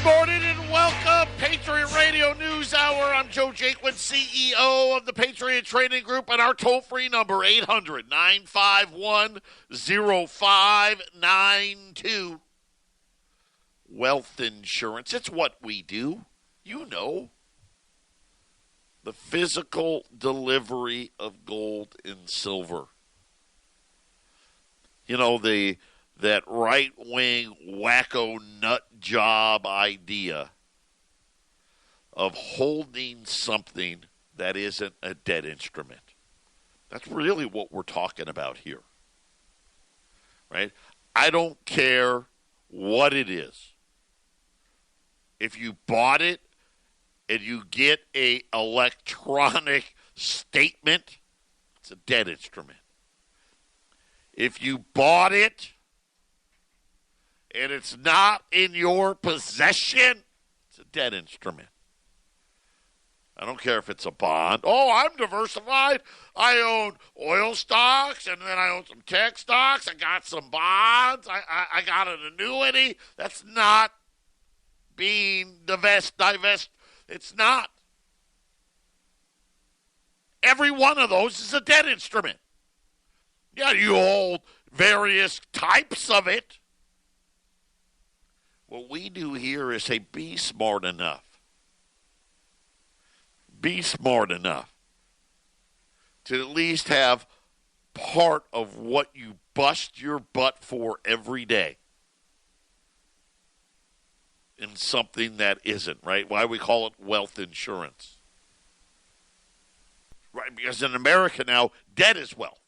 morning and welcome. Patriot Radio News Hour. I'm Joe Jaquin, CEO of the Patriot Trading Group, and our toll-free number, 800-951-0592. Wealth insurance. It's what we do. You know. The physical delivery of gold and silver. You know, that right-wing wacko nut job idea of holding something that isn't a debt instrument. That's really what we're talking about here, right? I don't care what it is. If you bought it and you get a electronic statement, it's a debt instrument. If you bought it and it's not in your possession, it's a debt instrument. I don't care if it's a bond. Oh, I'm diversified. I own oil stocks, and then I own some tech stocks. I got some bonds. I got an annuity. That's not being divest. It's not. Every one of those is a debt instrument. Yeah, you hold various types of it. What we do here is say, be smart enough. Be smart enough to at least have part of what you bust your butt for every day in something that isn't, right? Why we call it wealth insurance. Right, because in America now, debt is wealth.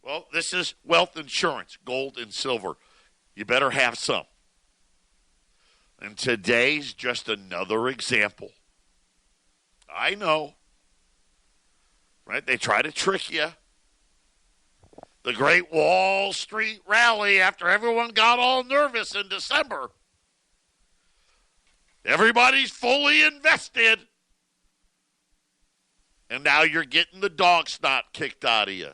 Well, this is wealth insurance, gold and silver. You better have some. And today's just another example. I know. Right? They try to trick you. The great Wall Street rally after everyone got all nervous in December. Everybody's fully invested. And now you're getting the dog snot kicked out of you.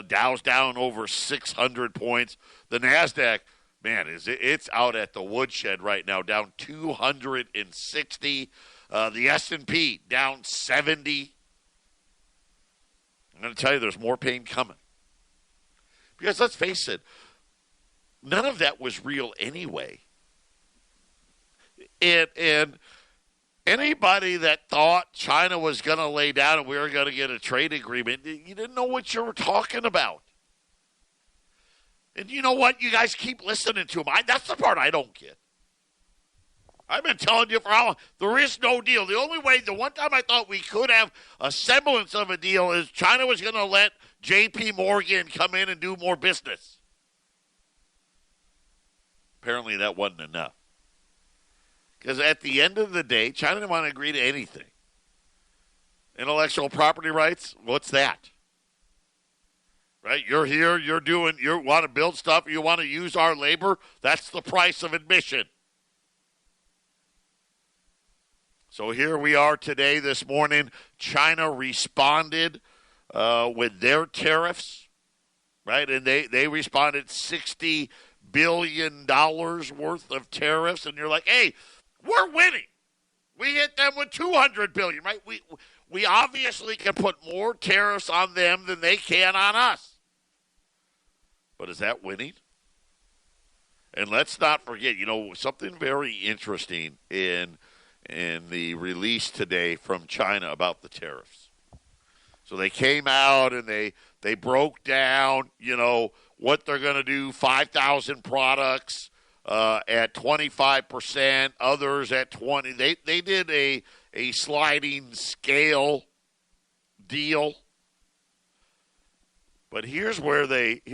Dow's down over 600 points. The NASDAQ, man, it's out at the woodshed right now, down 260. The S&P down 70. I'm going to tell you, there's more pain coming. Because let's face it, none of that was real anyway. And anybody that thought China was going to lay down and we were going to get a trade agreement, you didn't know what you were talking about. And you know what? You guys keep listening to them. That's the part I don't get. I've been telling you for how long. There is no deal. The only way, the one time I thought we could have a semblance of a deal is China was going to let J.P. Morgan come in and do more business. Apparently that wasn't enough. Because at the end of the day, China didn't want to agree to anything. Intellectual property rights, what's that? Right? You're here, you want to build stuff, you want to use our labor, that's the price of admission. So here we are today, this morning. China responded with their tariffs, right? And they responded $60 billion worth of tariffs. And you're like, hey, we're winning. We hit them with $200 billion, right? We obviously can put more tariffs on them than they can on us. But is that winning? And let's not forget, something very interesting in the release today from China about the tariffs. So they came out and they broke down, what they're going to do, 5,000 products at 25%, others at 20%. They did a sliding scale deal. But here's where it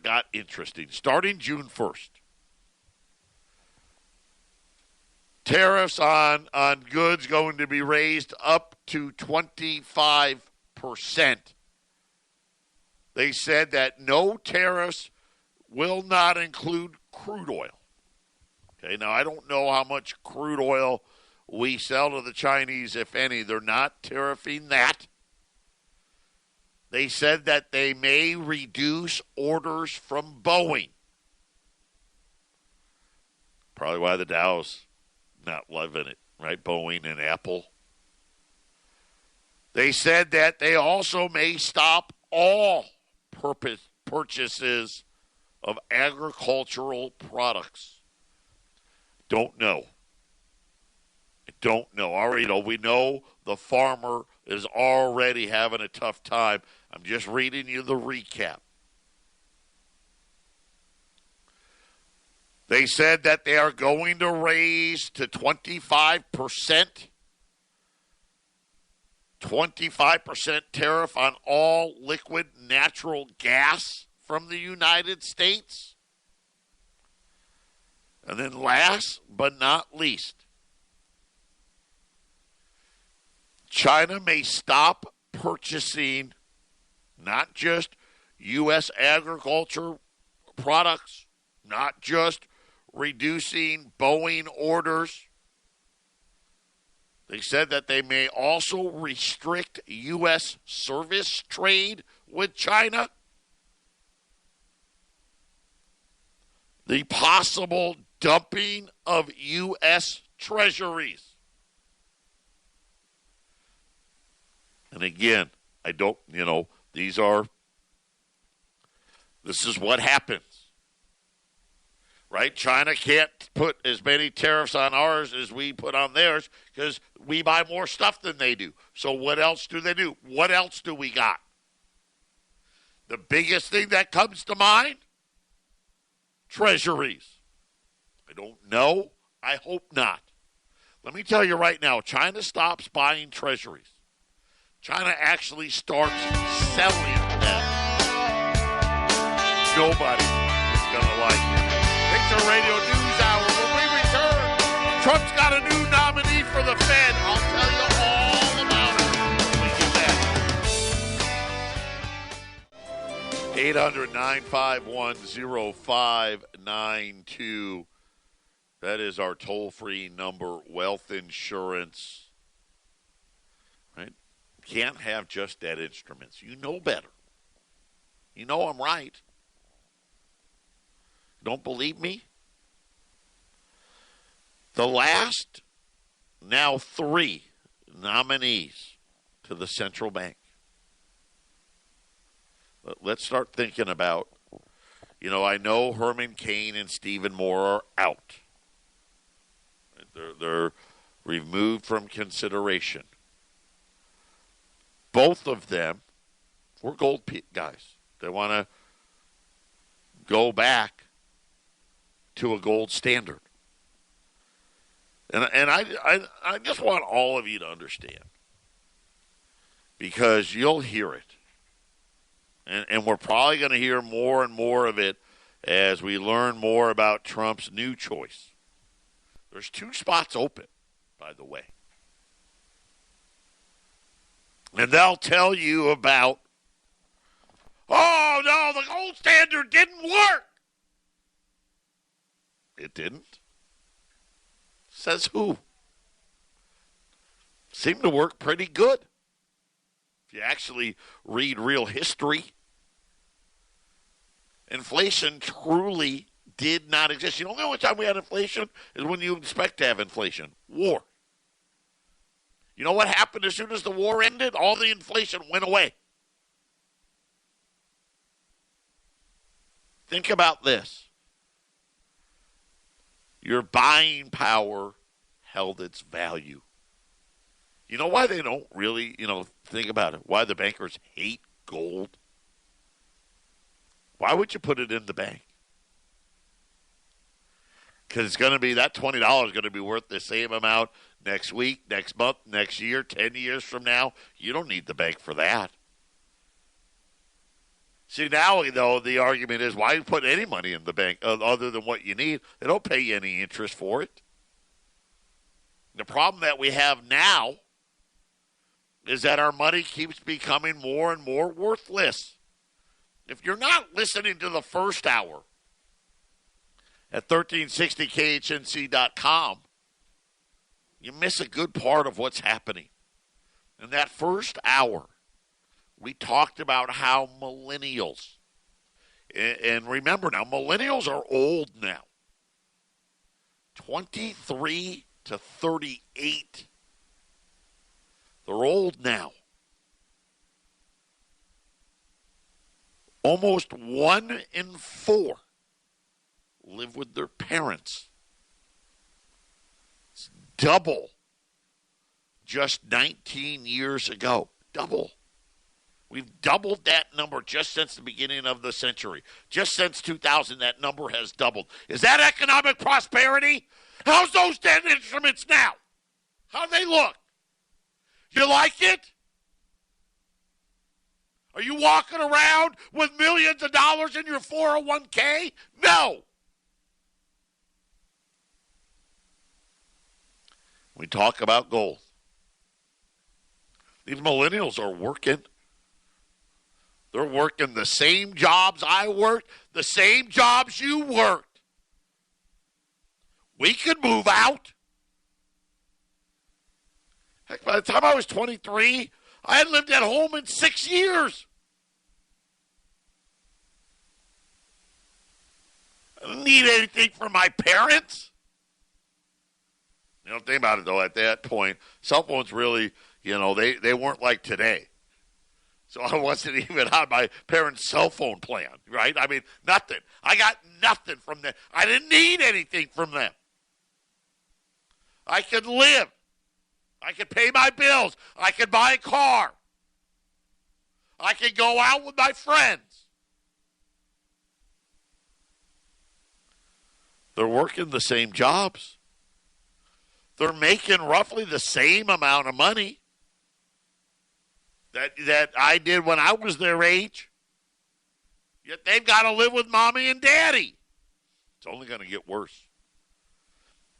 got interesting. Starting June 1st. Tariffs on goods going to be raised up to 25%. They said that no tariffs will not include crude oil. Okay, now I don't know how much crude oil we sell to the Chinese, if any. They're not tariffing that. They said that they may reduce orders from Boeing. Probably why the Dow's not loving it, right? Boeing and Apple. They said that they also may stop all purchases of agricultural products. Don't know. We know the farmer is already having a tough time. I'm just reading you the recap. They said that they are going to raise to 25%. 25% tariff on all liquid natural gas from the United States. And then last but not least, China may stop purchasing not just U.S. agriculture products, not just reducing Boeing orders. They said that they may also restrict U.S. service trade with China. The possible dumping of U.S. treasuries. And again, this is what happens. Right? China can't put as many tariffs on ours as we put on theirs because we buy more stuff than they do. So what else do they do? What else do we got? The biggest thing that comes to mind? Treasuries. I don't know. I hope not. Let me tell you right now, China stops buying treasuries. China actually starts selling them. Nobody is going to like it. Victor Radio News Hour. When we return, Trump's got a new nominee for the Fed. I'll tell you all about it when we get back. 800-951-0592. That is our toll-free number. Wealth insurance. Right? Can't have just debt instruments. You know better. You know I'm right. Don't believe me? The last, now 3 nominees to the central bank. Let's start thinking about, I know Herman Cain and Stephen Moore are out. They're removed from consideration. Both of them were gold guys. They want to go back to a gold standard. And I just want all of you to understand, because you'll hear it. And we're probably going to hear more and more of it as we learn more about Trump's new choice. There's 2 spots open, by the way. And they'll tell you about, oh, no, the gold standard didn't work. It didn't? Says who? Seemed to work pretty good. If you actually read real history, inflation truly did not exist. The only time we had inflation is when you expect to have inflation. War. You know what happened as soon as the war ended? All the inflation went away. Think about this. Your buying power held its value. You know why they don't really, think about it? Why the bankers hate gold? Why would you put it in the bank? Because it's going to be, that $20 is going to be worth the same amount next week, next month, next year, 10 years from now. You don't need the bank for that. See, now, though, the argument is, why put any money in the bank other than what you need? They don't pay you any interest for it. The problem that we have now is that our money keeps becoming more and more worthless. If you're not listening to the first hour at 1360khnc.com, you miss a good part of what's happening. In that first hour, we talked about how millennials, and remember now, millennials are old now. 23 to 38. They're old now. Almost 1 in 4 live with their parents. It's double just 19 years ago. Double. We've doubled that number just since the beginning of the century. Just since 2000, that number has doubled. Is that economic prosperity? How's those dead instruments now? How do they look? You like it? Are you walking around with millions of dollars in your 401k? No. We talk about gold. These millennials are working. They're working the same jobs I worked, the same jobs you worked. We could move out. Heck, by the time I was 23, I had lived at home in 6 years. I didn't need anything from my parents. You know, think about it, though, at that point, cell phones really, they weren't like today. So I wasn't even on my parents' cell phone plan, right? I mean, nothing. I got nothing from them. I didn't need anything from them. I could live. I could pay my bills. I could buy a car. I could go out with my friends. They're working the same jobs. They're making roughly the same amount of money that I did when I was their age. Yet they've got to live with mommy and daddy. It's only going to get worse.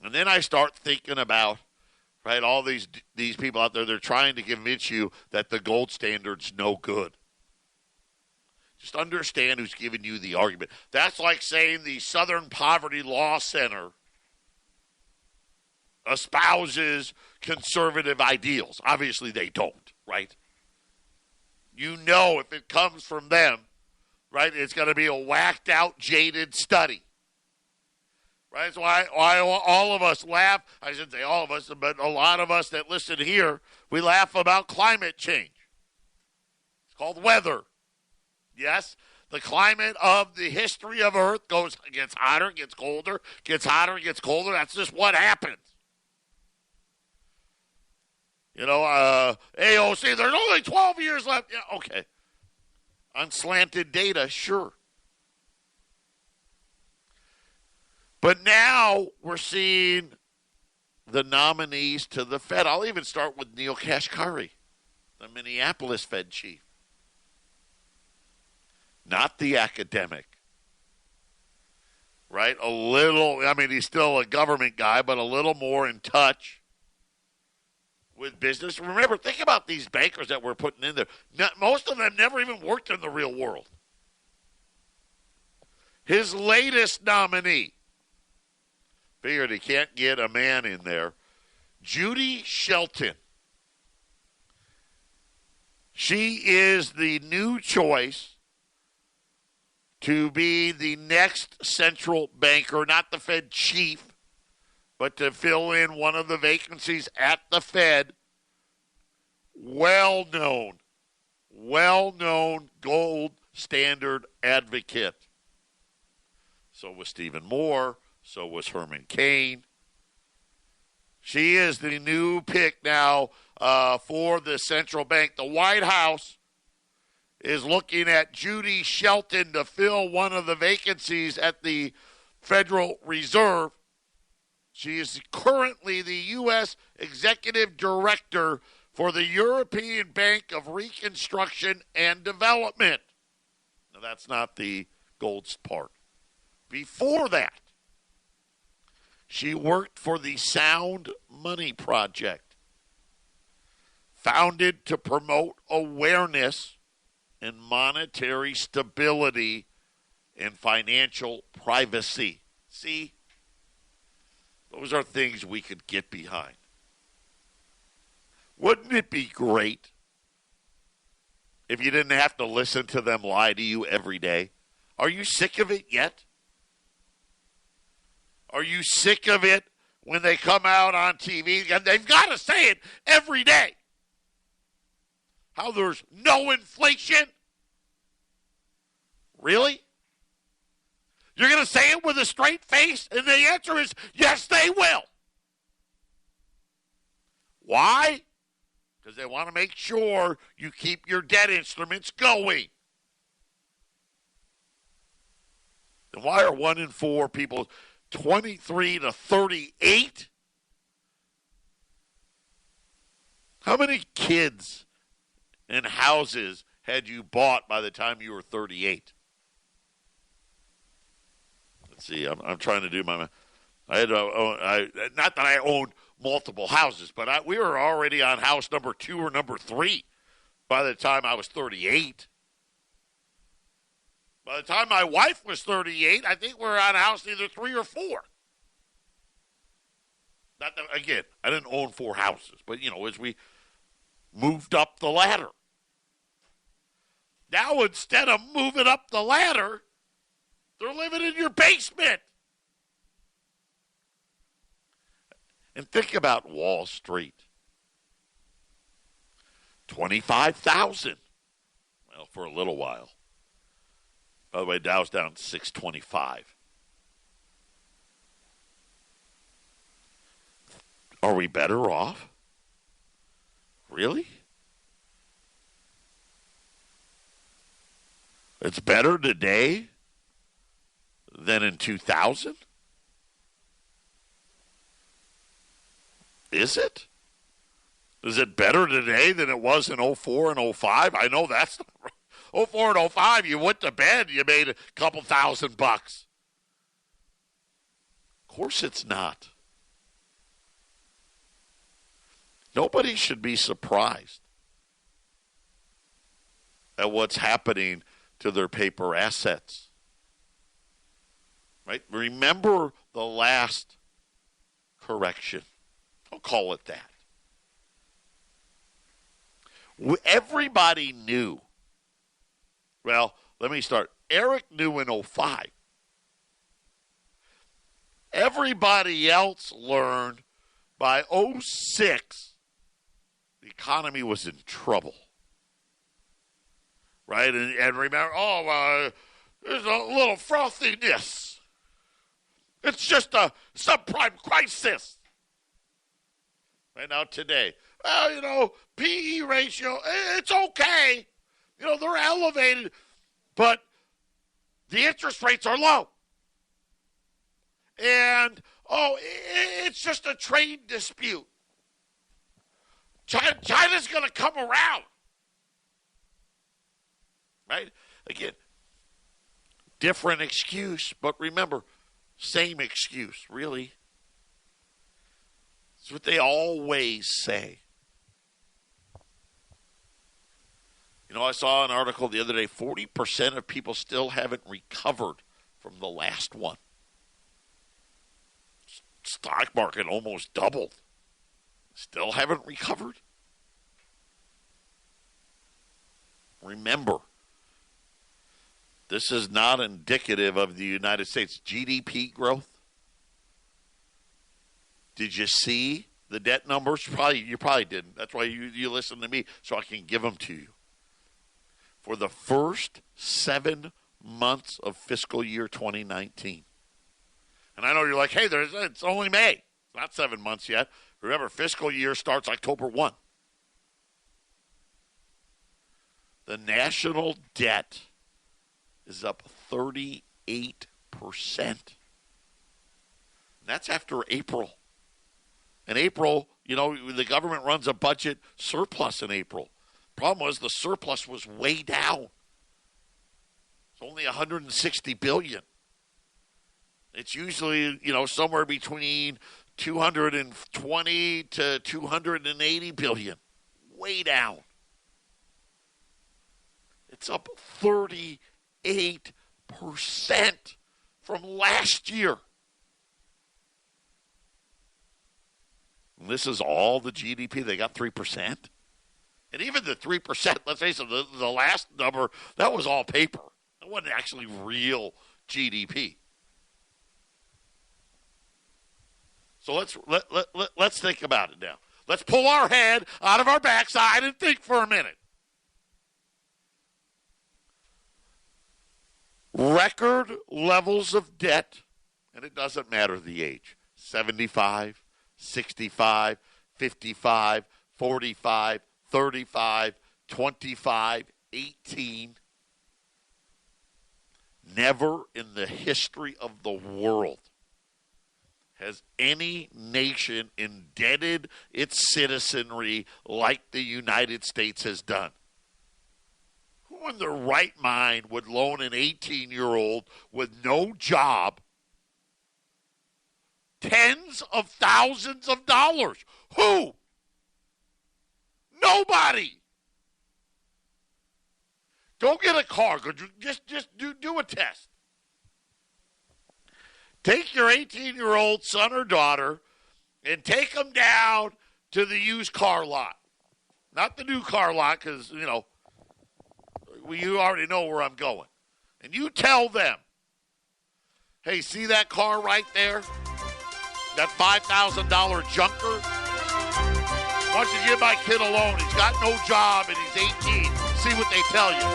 And then I start thinking about, right, all these people out there, they're trying to convince you that the gold standard's no good. Just understand who's giving you the argument. That's like saying the Southern Poverty Law Center espouses conservative ideals. Obviously they don't, right? You know if it comes from them, right, it's going to be a whacked-out, jaded study. Right? That's why all of us laugh. I shouldn't say all of us, but a lot of us that listen here, we laugh about climate change. It's called weather. Yes? The climate of the history of Earth gets hotter, gets colder, gets hotter, gets colder. That's just what happens. AOC, there's only 12 years left. Yeah, okay. On slanted data, sure. But now we're seeing the nominees to the Fed. I'll even start with Neil Kashkari, the Minneapolis Fed chief. Not the academic. Right? He's still a government guy, but a little more in touch with business. Remember, think about these bankers that we're putting in there. Most of them never even worked in the real world. His latest nominee, figured he can't get a man in there, Judy Shelton. She is the new choice to be the next central banker, not the Fed chief, but to fill in one of the vacancies at the Fed. Well-known gold standard advocate. So was Stephen Moore. So was Herman Cain. She is the new pick now for the central bank. The White House is looking at Judy Shelton to fill one of the vacancies at the Federal Reserve. She is currently the U.S. Executive Director for the European Bank of Reconstruction and Development. Now, that's not the gold part. Before that, she worked for the Sound Money Project, founded to promote awareness and monetary stability and financial privacy. See? Those are things we could get behind. Wouldn't it be great if you didn't have to listen to them lie to you every day? Are you sick of it yet? Are you sick of it when they come out on TV? And they've got to say it every day. How there's no inflation? Really? You're going to say it with a straight face? And the answer is yes, they will. Why? Because they want to make sure you keep your debt instruments going. Then why are 1 in 4 people 23 to 38? How many kids and houses had you bought by the time you were 38? Let's see. I'm trying to do my. I had not that I owned multiple houses, but we were already on house number 2 or number 3 by the time I was 38. By the time my wife was 38, I think we were on house either 3 or 4. Not that, again, I didn't own 4 houses, but as we moved up the ladder. Now instead of moving up the ladder, they're living in your basement. And think about Wall Street. 25,000. Well, for a little while. By the way, Dow's down 625. Are we better off? Really? It's better today than in 2000? Is it? Is it better today than it was in 04 and 05? I know that's not right. 04 and 05, you went to bed, you made a couple $1,000. Of course it's not. Nobody should be surprised at what's happening to their paper assets. Right? Remember the last correction. I'll call it that. Everybody knew. Well, let me start. Eric knew in 05. Everybody else learned by 06 the economy was in trouble. Right? And remember, there's a little frothiness. It's just a subprime crisis. Right now today, well, P/E ratio, it's okay. They're elevated, but the interest rates are low. And, it's just a trade dispute. China's going to come around. Right? Again, different excuse, but remember, same excuse, really. It's what they always say. I saw an article the other day, 40% of people still haven't recovered from the last one. Stock market almost doubled. Still haven't recovered. Remember, this is not indicative of the United States GDP growth. Did you see the debt numbers? You probably didn't. That's why you listen to me, so I can give them to you. For the first 7 months of fiscal year 2019. And I know you're like, hey, it's only May. It's not 7 months yet. Remember, fiscal year starts October 1. The national debt is up 38%. And that's after April. In April, the government runs a budget surplus in April. Problem was the surplus was way down. It's only $160 billion. It's usually, somewhere between $220 to $280 billion. Way down. It's up 38% from last year. And this is all the GDP. They got 3%. And even the 3%, let's face it, the last number, that was all paper. That wasn't actually real GDP. So let's think about it now. Let's pull our head out of our backside and think for a minute. Record levels of debt, and it doesn't matter the age, 75, 65, 55, 45, 35, 25, 18. Never in the history of the world has any nation indebted its citizenry like the United States has done. Who in their right mind would loan an 18-year-old with no job tens of thousands of dollars? Who? Nobody. Go get a car. Just do a test. Take your 18-year-old son or daughter and take them down to the used car lot. Not the new car lot because, you already know where I'm going. And you tell them, hey, see that car right there? That $5,000 junker? Why don't you give my kid a loan? He's got no job and he's 18. See what they tell you.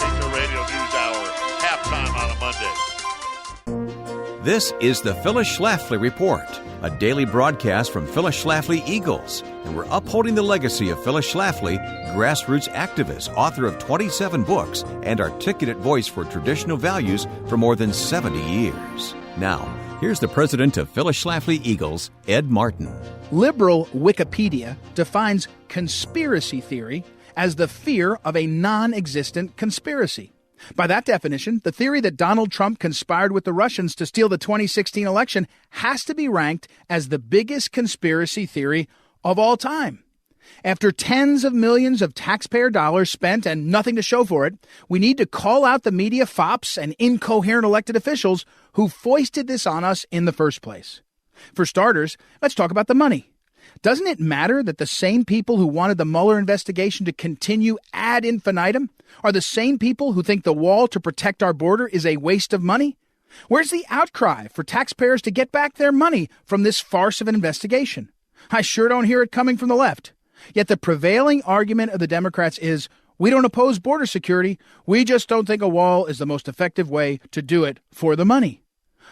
It's the Radio News Hour, halftime on a Monday. This is the Phyllis Schlafly Report, a daily broadcast from Phyllis Schlafly Eagles, and we're upholding the legacy of Phyllis Schlafly, grassroots activist, author of 27 books, and articulate voice for traditional values for more than 70 years. Now, here's the president of Phyllis Schlafly Eagles, Ed Martin. Liberal Wikipedia defines conspiracy theory as the fear of a non-existent conspiracy. By that definition, the theory that Donald Trump conspired with the Russians to steal the 2016 election has to be ranked as the biggest conspiracy theory of all time. After tens of millions of taxpayer dollars spent and nothing to show for it, we need to call out the media fops and incoherent elected officials who foisted this on us in the first place. For starters, let's talk about the money. Doesn't it matter that the same people who wanted the Mueller investigation to continue ad infinitum are the same people who think the wall to protect our border is a waste of money? Where's the outcry for taxpayers to get back their money from this farce of an investigation? I sure don't hear it coming from the left. Yet the prevailing argument of the Democrats is, we don't oppose border security, we just don't think a wall is the most effective way to do it for the money.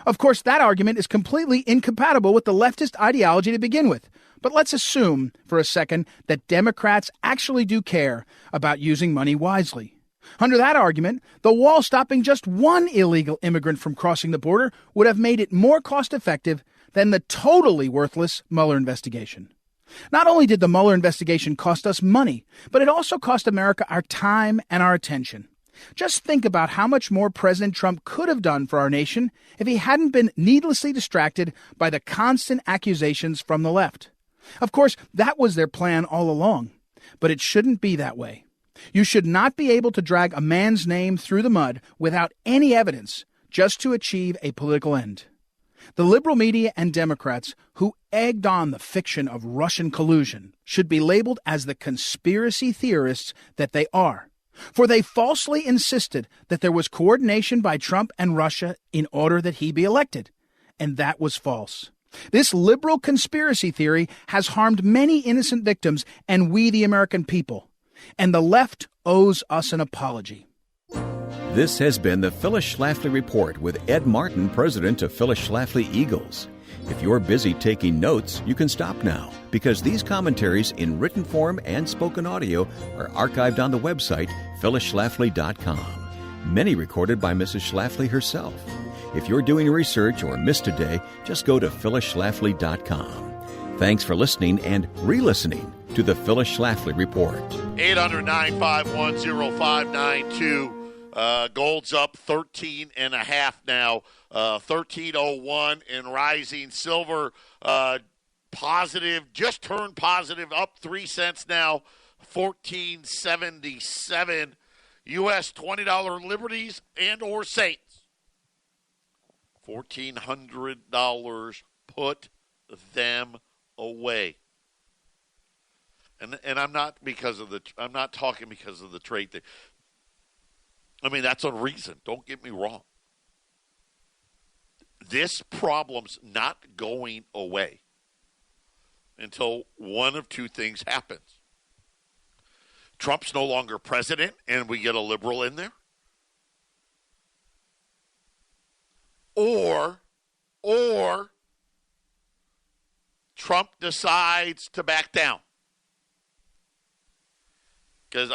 Of course, that argument is completely incompatible with the leftist ideology to begin with. But let's assume for a second that Democrats actually do care about using money wisely. Under that argument, the wall stopping just one illegal immigrant from crossing the border would have made it more cost-effective than the totally worthless Mueller investigation. Not only did the Mueller investigation cost us money, but it also cost America our time and our attention. Just think about how much more President Trump could have done for our nation if he hadn't been needlessly distracted by the constant accusations from the left. Of course, that was their plan all along, but it shouldn't be that way. You should not be able to drag a man's name through the mud without any evidence just to achieve a political end. The liberal media and Democrats who egged on the fiction of Russian collusion should be labeled as the conspiracy theorists that they are, for they falsely insisted that there was coordination by Trump and Russia in order that he be elected, and that was false. This liberal conspiracy theory has harmed many innocent victims and we the American people, and the left owes us an apology. This has been the Phyllis Schlafly Report with Ed Martin, president of Phyllis Schlafly Eagles. If you're busy taking notes, you can stop now, because these commentaries in written form and spoken audio are archived on the website phyllisschlafly.com, many recorded by Mrs. Schlafly herself. If you're doing research or missed a day, just go to phyllisschlafly.com. Thanks for listening and re-listening to the Phyllis Schlafly Report. 800-951-0592. Gold's up 13.5 now. 13.01 and rising. Silver positive, just turned positive, up 3 cents now. 14.77. U.S. $20 Liberties and or Saints. $1,400. Put them away. And I'm not talking because of the trade thing. I mean, that's a reason. Don't get me wrong. this problem's not going away until one of two things happens. Trump's no longer president and we get a liberal in there. Or Trump decides to back down. Because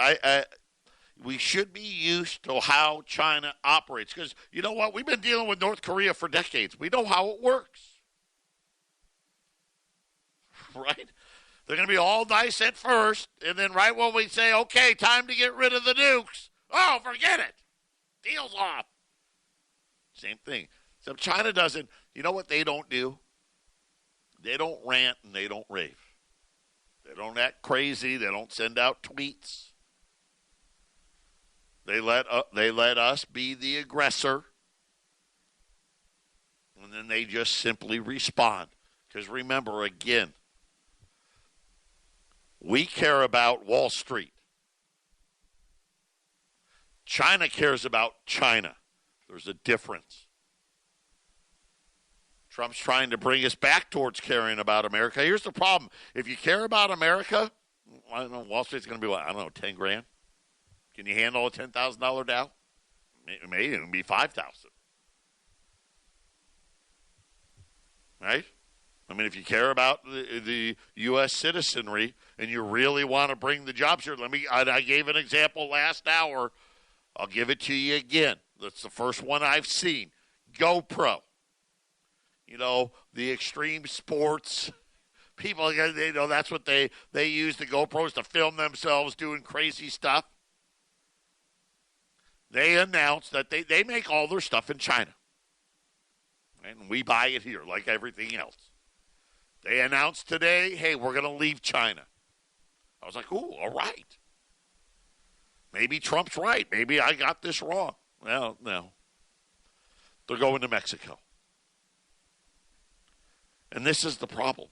we should be used to how China operates. Because you know what? We've been dealing with North Korea for decades. We know how it works. Right? They're going to be all nice at first, and then right when we say, okay, time to get rid of the nukes, oh, forget it. Deal's off. Same thing. So China doesn't, you know what they don't do? They don't rant and they don't rave. They don't act crazy. They don't send out tweets. They let us be the aggressor, and then they just simply respond. Because remember, again, we care about Wall Street. China cares about China. There's a difference. Trump's trying to bring us back towards caring about America. Here's the problem. If you care about America, I don't know, Wall Street's going to be, I don't know, 10 grand? Can you handle a $10,000 Dow? Maybe it'll be 5,000. Right? I mean, if you care about the U.S. citizenry and you really want to bring the jobs here, I gave an example last hour. I'll give it to you again. That's the first one I've seen. GoPro. You know, the extreme sports people, they know that's what they use the GoPros to film themselves doing crazy stuff. They announced that they make all their stuff in China. And we buy it here like everything else. They announced today, hey, we're going to leave China. I was like, ooh, all right. Maybe Trump's right. Maybe I got this wrong. Well, no. They're going to Mexico. And this is the problem.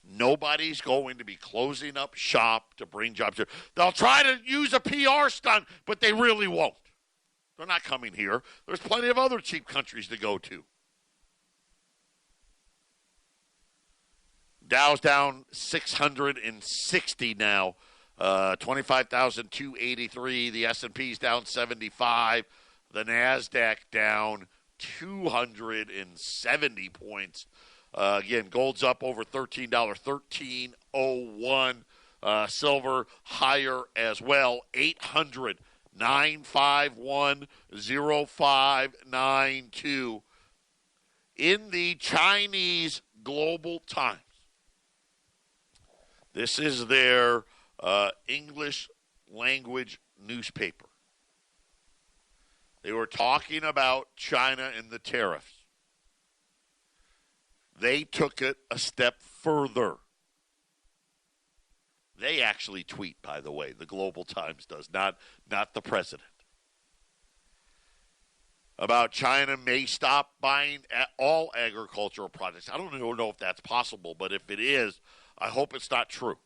Nobody's going to be closing up shop to bring jobs here. They'll try to use a PR stunt, but they really won't. They're not coming here. There's plenty of other cheap countries to go to. Dow's down 660 now, 25,283. The S&P's down 75. The NASDAQ down 270 points. Again, gold's up over $13, $13.01. Silver higher as well, 800-951-0592. In the Chinese Global Times, this is their English language newspaper. They were talking about China and the tariffs. They took it a step further. They actually tweet, by the way. The Global Times does, not the president. About China may stop buying all agricultural products. I don't even know if that's possible, but if it is, I hope it's not true.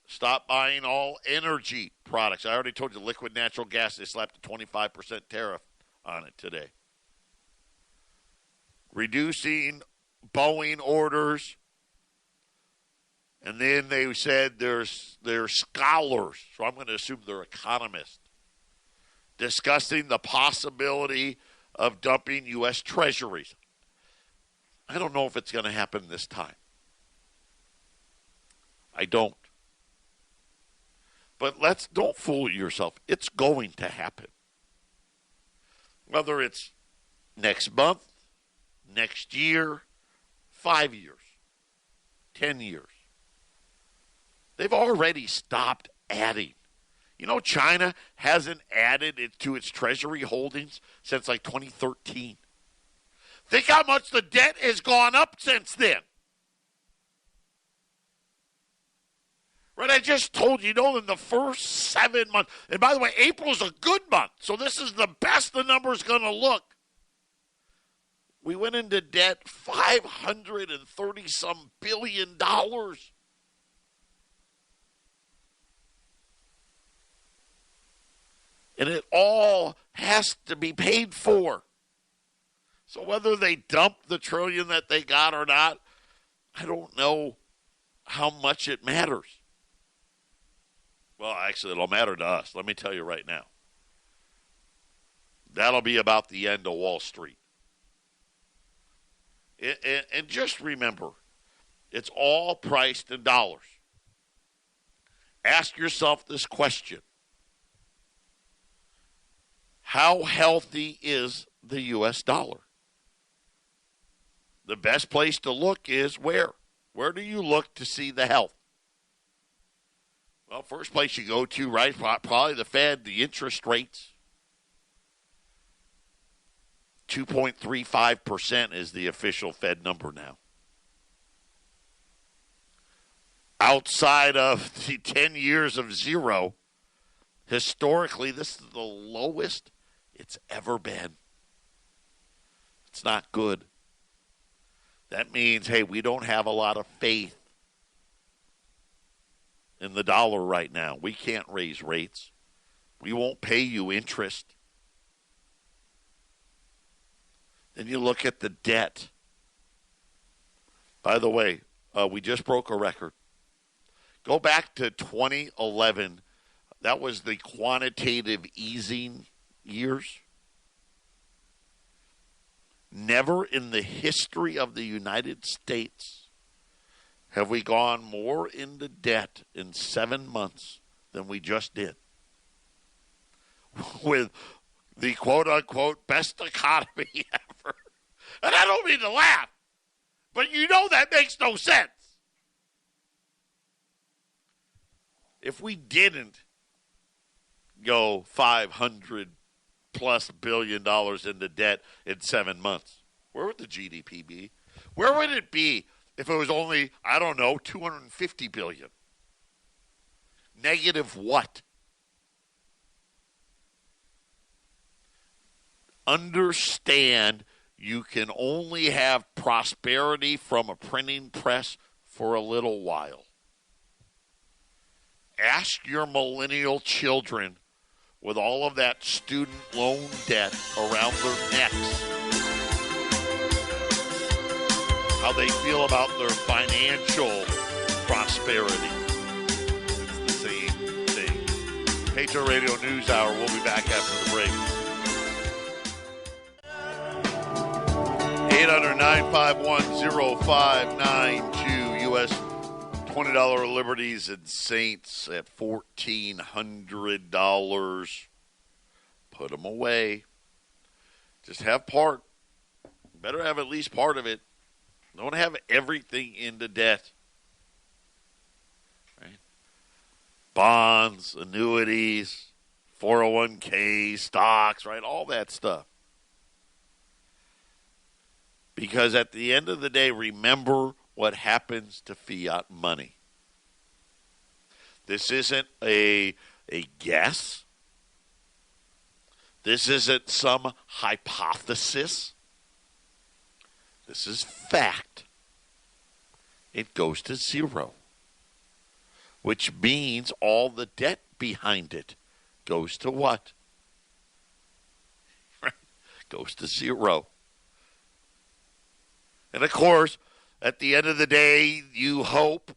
Stop buying all energy products. I already told you liquid natural gas, they slapped a 25% tariff on it today. Reducing Boeing orders. And then they said they're scholars, so I'm going to assume they're economists, discussing the possibility of dumping U.S. treasuries. I don't know if it's going to happen this time. I don't. But don't fool yourself. It's going to happen. Whether it's next month, next year, 5 years, 10 years. They've already stopped adding. You know, China hasn't added to its treasury holdings since like 2013. Think how much the debt has gone up since then. Right, I just told you, in the first 7 months, and by the way, April's a good month, so this is the best the number's going to look. We went into debt $530-some billion. And it all has to be paid for. So whether they dump the $1 trillion that they got or not, I don't know how much it matters. Well, actually, it'll matter to us. Let me tell you right now. That'll be about the end of Wall Street. And just remember, it's all priced in dollars. Ask yourself this question. How healthy is the U.S. dollar? The best place to look is where? Where do you look to see the health? Well, first place you go to, right, probably the Fed, the interest rates. 2.35% is the official Fed number now. Outside of the 10 years of zero, historically, this is the lowest it's ever been. It's not good. That means, hey, we don't have a lot of faith in the dollar right now. We can't raise rates. We won't pay you interest. Then you look at the debt. By the way, we just broke a record. Go back to 2011. That was the quantitative easing years. Never in the history of the United States have we gone more into debt in 7 months than we just did. With the quote-unquote best economy ever. And I don't mean to laugh, but you know that makes no sense. If we didn't go $500+ billion into debt in 7 months, where would the GDP be? Where would it be if it was only, I don't know, $250 billion? Negative what? Understand you can only have prosperity from a printing press for a little while. Ask your millennial children with all of that student loan debt around their necks how they feel about their financial prosperity. It's the same thing. Patriot Radio News Hour. We'll be back after the break. 800-951-0592 U.S. $20 Liberties and Saints at $1,400. Put them away. Just have part. Better have at least part of it. Don't have everything into debt. Right? Bonds, annuities, 401k, stocks, right? All that stuff. Because at the end of the day, remember what happens to fiat money. This isn't a guess. This isn't some hypothesis. This is fact. It goes to zero, which means all the debt behind it goes to what? Goes to zero. And, of course, at the end of the day, you hope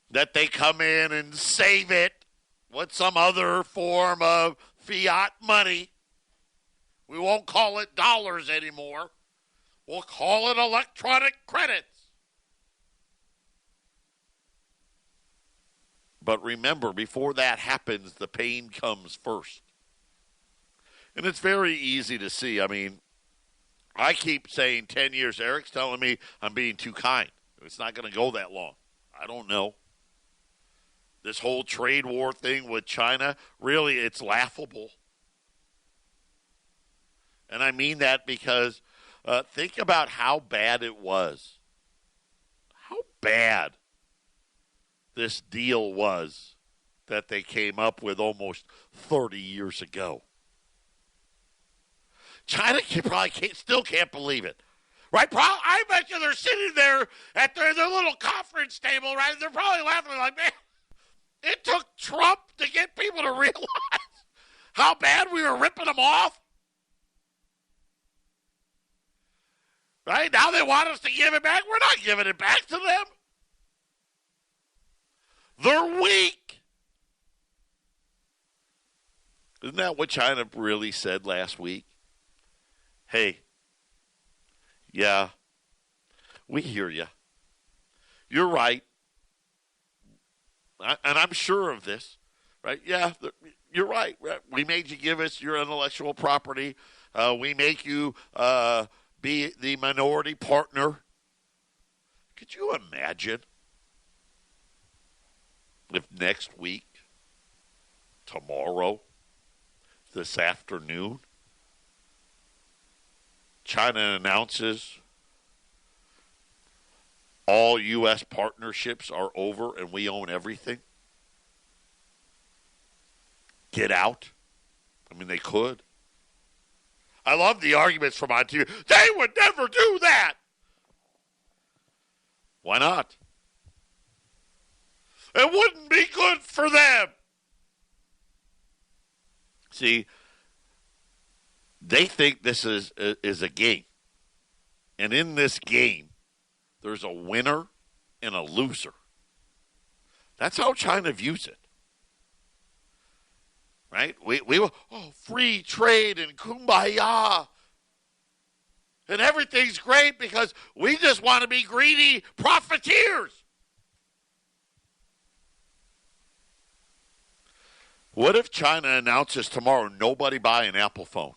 that they come in and save it with some other form of fiat money. We won't call it dollars anymore. We'll call it electronic credits. But remember, before that happens, the pain comes first. And it's very easy to see. I mean, I keep saying 10 years. Eric's telling me I'm being too kind. It's not going to go that long. I don't know. This whole trade war thing with China, really, it's laughable. And I mean that because think about how bad it was. How bad this deal was that they came up with almost 30 years ago. China still can't believe it, right? I bet you they're sitting there at their little conference table, right? And they're probably laughing like, man, it took Trump to get people to realize how bad we were ripping them off? Right? Now they want us to give it back. We're not giving it back to them. They're weak. Isn't that what China really said last week? Hey, yeah, we hear you. You're right. And I'm sure of this, right? Yeah, you're right. We made you give us your intellectual property. We make you be the minority partner. Could you imagine if next week, tomorrow, this afternoon, China announces all U.S. partnerships are over and we own everything? Get out? I mean, they could. I love the arguments from on TV. They would never do that. Why not? It wouldn't be good for them. See, they think this is a game. And in this game, there's a winner and a loser. That's how China views it. Right? We will, free trade and kumbaya. And everything's great because we just want to be greedy profiteers. What if China announces tomorrow nobody buy an Apple phone?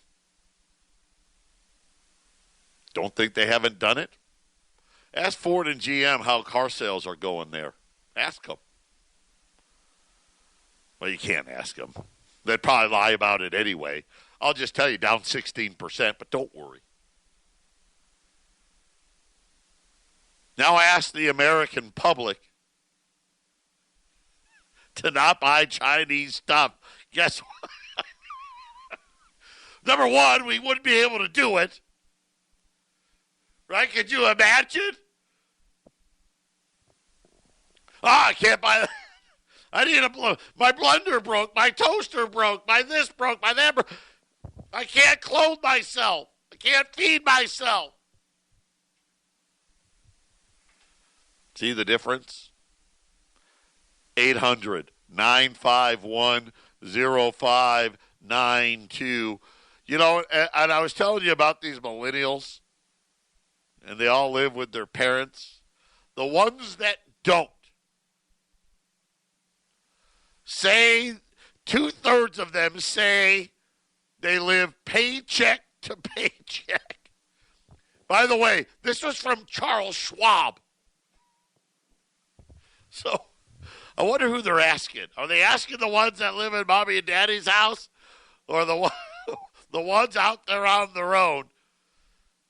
Don't think they haven't done it? Ask Ford and GM how car sales are going there. Ask them. Well, you can't ask them. They'd probably lie about it anyway. I'll just tell you, down 16%, but don't worry. Now ask the American public to not buy Chinese stuff. Guess what? Number one, we wouldn't be able to do it. Right? Could you imagine? I can't buy that. I need my blender broke, my toaster broke, my this broke, my that broke. I can't clothe myself. I can't feed myself. See the difference? 800-951-0592. You know, and I was telling you about these millennials, and they all live with their parents. The ones that don't say, 2/3 of them say they live paycheck to paycheck. By the way, this was from Charles Schwab. So I wonder who they're asking. Are they asking the ones that live in mommy and daddy's house, or the ones out there on the road?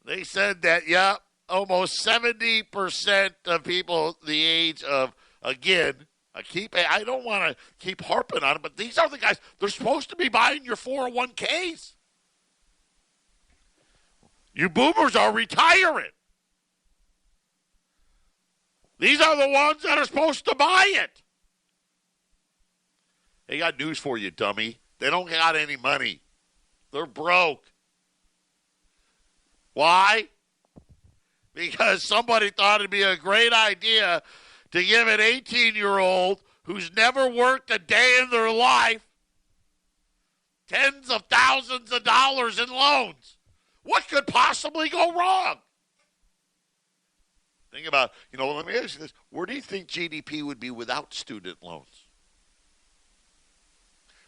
They said that, yeah, almost 70% of people the age of, again, I don't want to keep harping on it, but these are the guys, they're supposed to be buying your 401ks. You boomers are retiring. These are the ones that are supposed to buy it. They got news for you, dummy. They don't got any money. They're broke. Why? Because somebody thought it'd be a great idea to give an 18-year-old who's never worked a day in their life tens of thousands of dollars in loans. What could possibly go wrong? Think about, let me ask you this. Where do you think GDP would be without student loans?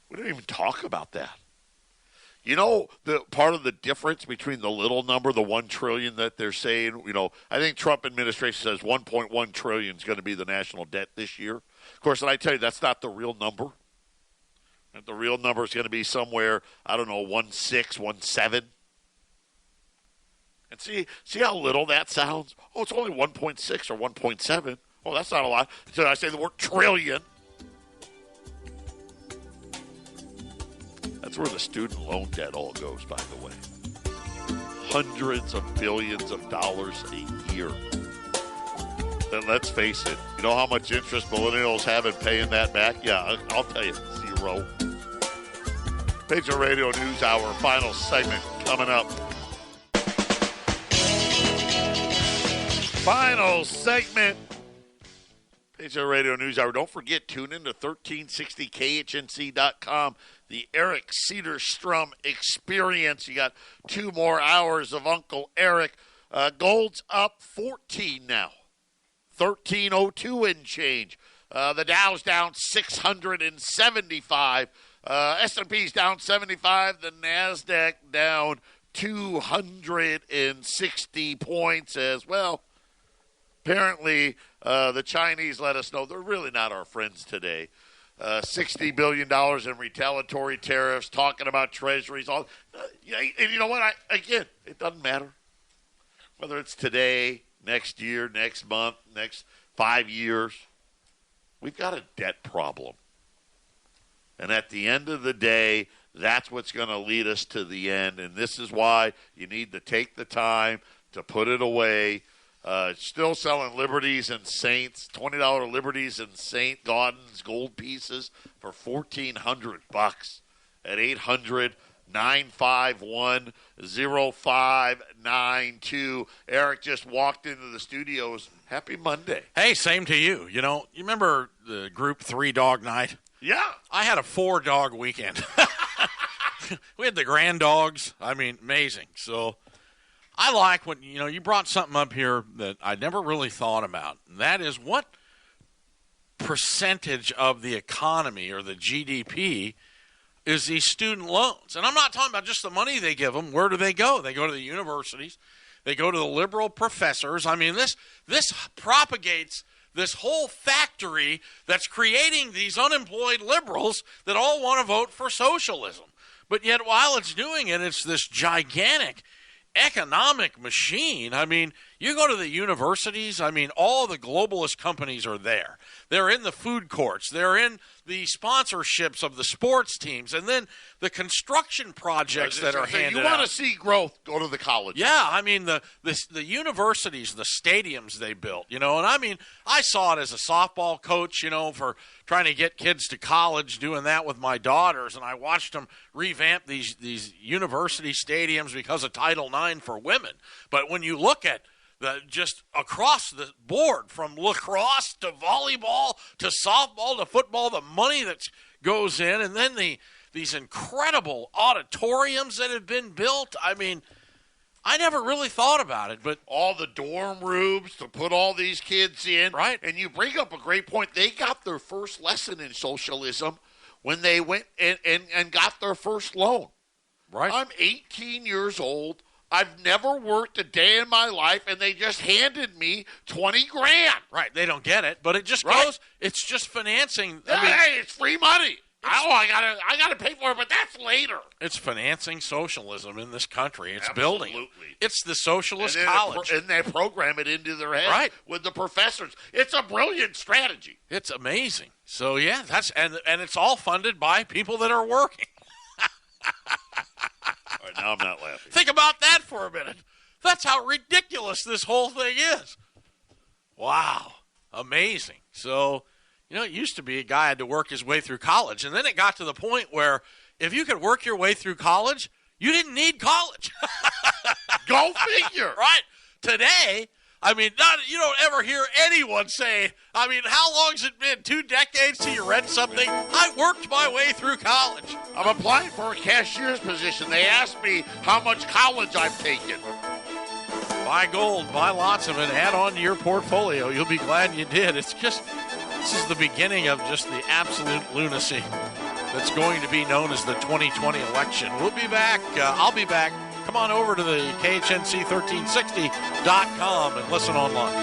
We don't even talk about that. The part of the difference between the little number, the $1 trillion that they're saying, I think Trump administration says $1.1 trillion is going to be the national debt this year. Of course, and I tell you, that's not the real number. The real number is going to be somewhere, 1.6, 1.7. And see how little that sounds? Oh, it's only 1.6 or 1.7. Oh, that's not a lot. So I say the word trillion. That's where the student loan debt all goes, by the way. Hundreds of billions of dollars a year. And let's face it, you know how much interest millennials have in paying that back? Yeah, I'll tell you, 0. Patriot Radio News Hour, final segment coming up. Final segment. Patriot Radio News Hour. Don't forget, tune in to 1360khnc.com. The Eric Cedarstrom Experience. You got 2 more hours of Uncle Eric. Gold's up 14 now. 1302 and change. The Dow's down 675. S&P's down 75. The NASDAQ down 260 points as well. Apparently, the Chinese let us know they're really not our friends today. $60 billion in retaliatory tariffs, talking about treasuries. And you know what? Again, it doesn't matter. Whether it's today, next year, next month, next 5 years, we've got a debt problem. And at the end of the day, that's what's going to lead us to the end. And this is why you need to take the time to put it away. Still selling Liberties and Saints, $20 Liberties and St. Gaudens gold pieces for $1,400 at 800-951-0592. Eric just walked into the studios. Happy Monday. Hey, same to you. You know, you remember the group 3-dog night? Yeah. I had a 4-dog weekend. We had the grand dogs. I mean, amazing. So I like when, you brought something up here that I never really thought about. And that is, what percentage of the economy or the GDP is these student loans? And I'm not talking about just the money they give them. Where do they go? They go to the universities. They go to the liberal professors. I mean, this propagates this whole factory that's creating these unemployed liberals that all want to vote for socialism. But yet, while it's doing it, it's this gigantic economic machine. I mean, you go to the universities, I mean, all the globalist companies are there. They're in the food courts. They're in the sponsorships of the sports teams. And then the construction projects that are handed out. You want to see growth, go to the colleges. Yeah, I mean, the universities, the stadiums they built, and I mean, I saw it as a softball coach, for trying to get kids to college, doing that with my daughters, and I watched them revamp these university stadiums because of Title IX for women. But when you look at just across the board, from lacrosse to volleyball to softball to football, the money that goes in, and then these incredible auditoriums that have been built. I mean, I never really thought about it, but all the dorm rooms to put all these kids in. Right. And you bring up a great point. They got their first lesson in socialism when they went and got their first loan. Right. I'm 18 years old. I've never worked a day in my life, and they just handed me $20,000. Right, they don't get it, but it just goes. It's just financing. Hey, it's free money. I gotta pay for it, but that's later. It's financing socialism in this country. It's Absolutely. building it. It's the socialist college, and they program it into their head with the professors. It's a brilliant strategy. It's amazing. So yeah, and it's all funded by people that are working. All right, now I'm not laughing. Think about that for a minute. That's how ridiculous this whole thing is. Wow. Amazing. So, it used to be a guy had to work his way through college, and then it got to the point where if you could work your way through college, you didn't need college. Go figure. Right. Today, I mean, you don't ever hear anyone say, I mean, how long's it been? 2 decades till you read something? I worked my way through college. I'm applying for a cashier's position. They asked me how much college I've taken. Buy gold, buy lots of it, add on to your portfolio. You'll be glad you did. This is the beginning of just the absolute lunacy that's going to be known as the 2020 election. We'll be back. I'll be back. Come on over to the KHNC1360.com and listen online.